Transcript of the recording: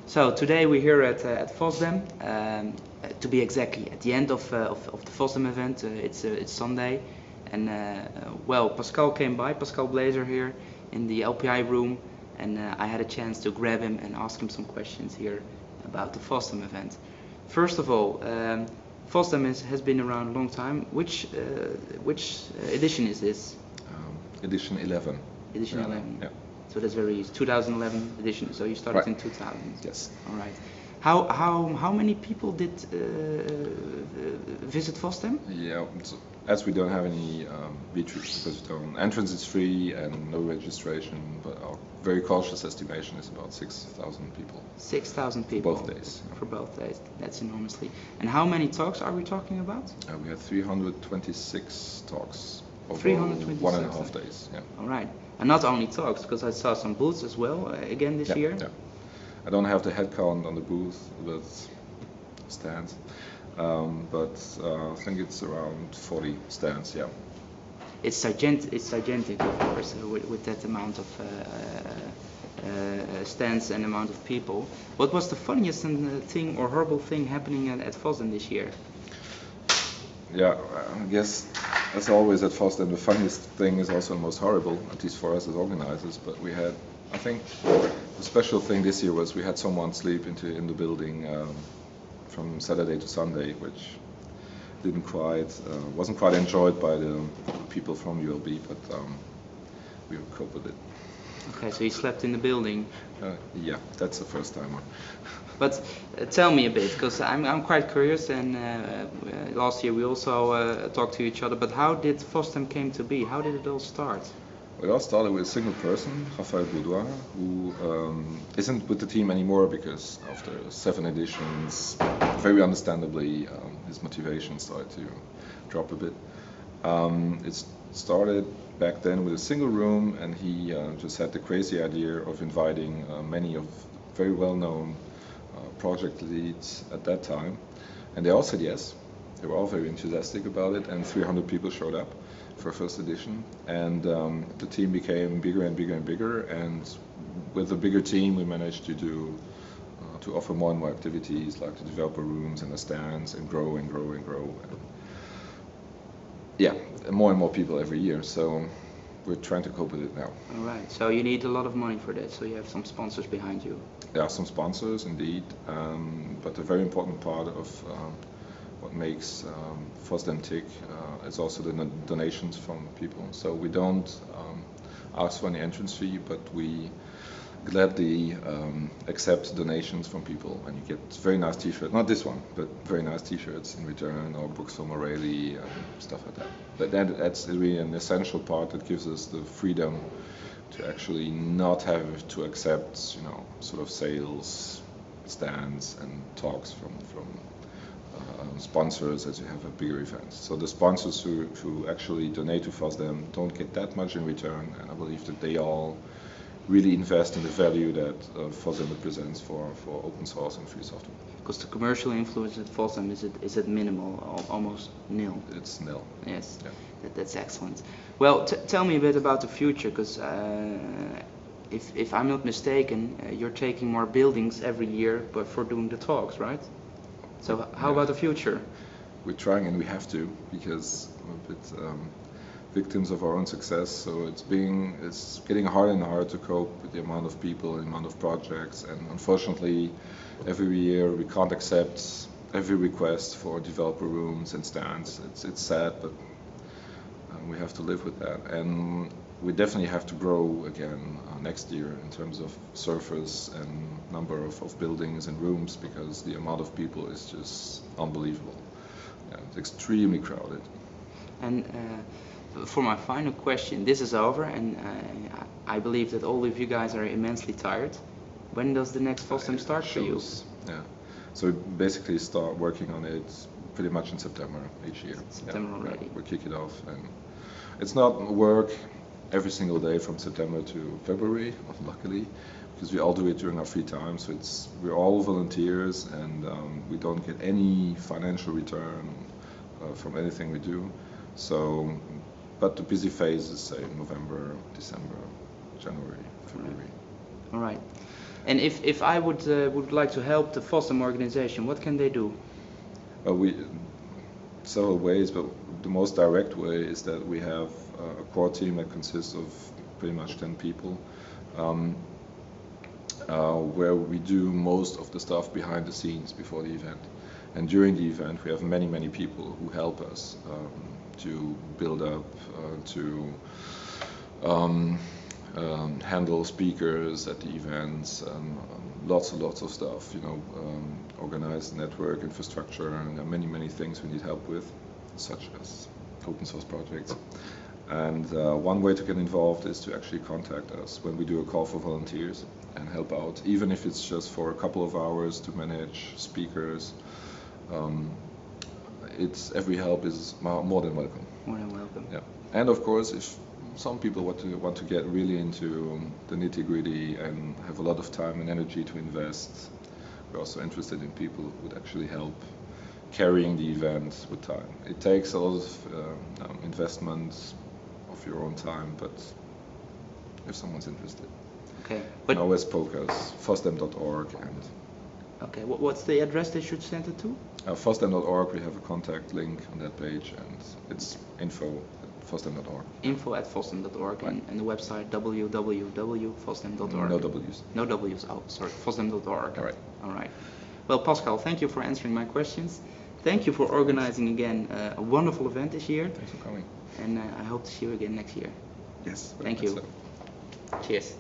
So today we're here at FOSDEM, to be exactly at the end of the FOSDEM event. It's Sunday, and well, Pascal came by, Pascal Bleser here in the LPI room, and I had a chance to grab him and ask him some questions here about the FOSDEM event. First of all, FOSDEM has been around a long time. Which edition is this? Edition 11. Edition 11. Yeah. So that's very 2011 edition. So you started Right. in 2000. Yes. All right. How many people did visit FOSDEM? Yeah. So as we don't have any retreats because entrance is free and no registration, but our very cautious estimation is about 6,000 people. 6,000 people. For both days. For both days. That's enormously. And how many talks are we talking about? We had 326 talks over 326 1.5 days. Yeah. All right. And not only talks, because I saw some booths as well again this year. Yeah. I don't have the head count on the booth with stands, but I think it's around 40 stands. Yeah. It's gigantic, of course, with that amount of stands and amount of people. What was the funniest thing or horrible thing happening at FOSDEM this year? Yeah, I guess as always at FOSDEM, the funniest thing is also the most horrible, at least for us as organizers. But we had, I think, the special thing this year was we had someone sleep in the building from Saturday to Sunday, which wasn't quite enjoyed by the people from ULB, but we would cope with it. Okay, so you slept in the building. Yeah, that's the first time. But tell me a bit, because I'm quite curious, and last year we also talked to each other, but how did FOSDEM came to be? How did it all start? It all started with a single person, who isn't with the team anymore because after 7 editions, very understandably, his motivation started to drop a bit. It started back then with a single room, and he just had the crazy idea of inviting many of very well-known project leads at that time, and they all said yes. They were all very enthusiastic about it, and 300 people showed up for first edition, and the team became bigger and bigger and bigger, and with a bigger team we managed to offer more and more activities like the developer rooms and the stands, and grow and grow and grow, and yeah, more and more people every year, so we're trying to cope with it now. All right, so you need a lot of money for that, so you have some sponsors behind you. There are some sponsors indeed, but a very important part of what makes FOSDEM tick is also the donations from people. So we don't ask for any entrance fee, but we gladly accept donations from people, and you get very nice t-shirts, not this one, but very nice t-shirts in return, or books from O'Reilly, stuff like that. But that's really an essential part that gives us the freedom to actually not have to accept, sort of sales, stands and talks from sponsors as you have a bigger event. So the sponsors who actually donate to FOSDEM don't get that much in return, and I believe that they all really invest in the value that FOSDEM represents for open source and free software. Because the commercial influence at FOSDEM is it minimal, almost nil? It's nil. Yes, yeah. That's excellent. Well, tell me a bit about the future, because if I'm not mistaken, you're taking more buildings every year for doing the talks, right? So how about the future? We're trying, and we have to, because we're a bit victims of our own success. So it's getting harder and harder to cope with the amount of people and the amount of projects, and unfortunately every year we can't accept every request for developer rooms and stands. It's sad, but we have to live with that, and we definitely have to grow again next year in terms of surface and number of buildings and rooms, because the amount of people is just unbelievable. Yeah, it's extremely crowded. And for my final question, this is over, and I believe that all of you guys are immensely tired. When does the next FOSDEM start for you? Yeah, so we basically start working on it pretty much in September each year. September already. Yeah, we kick it off, and it's not work every single day from September to February, luckily, because we all do it during our free time. So we're all volunteers, and we don't get any financial return from anything we do. So, but the busy phase is say November, December, January, February. All right. And if I would like to help the FOSDEM-organization, what can they do? We several ways, but the most direct way is that we have a core team that consists of pretty much 10 people, where we do most of the stuff behind the scenes before the event. And during the event, we have many people who help us to build up, to handle speakers at the events, lots and lots of stuff, you know, organize network infrastructure, and there are many things we need help with, such as open source projects. And one way to get involved is to actually contact us when we do a call for volunteers and help out, even if it's just for a couple of hours to manage speakers. Every help is more than welcome. More than welcome. Yeah, and of course, if some people want to get really into the nitty-gritty and have a lot of time and energy to invest, we're also interested in people who would actually help carrying the event with time. It takes a lot of investment of your own time, but if someone's interested, okay. You can always poke us, FOSDEM.org, and okay. What's the address they should send it to? FOSDEM.org. We have a contact link on that page, and it's info@FOSDEM.org. Info@FOSDEM.org, right. and the website www.FOSDEM.org. No W's. No W's. Oh, sorry. FOSDEM.org. All right. All right. Well, Pascal, thank you for answering my questions. Thank you for organizing again a wonderful event this year. Thanks for coming. And I hope to see you again next year. Yes. Thank you. So. Cheers.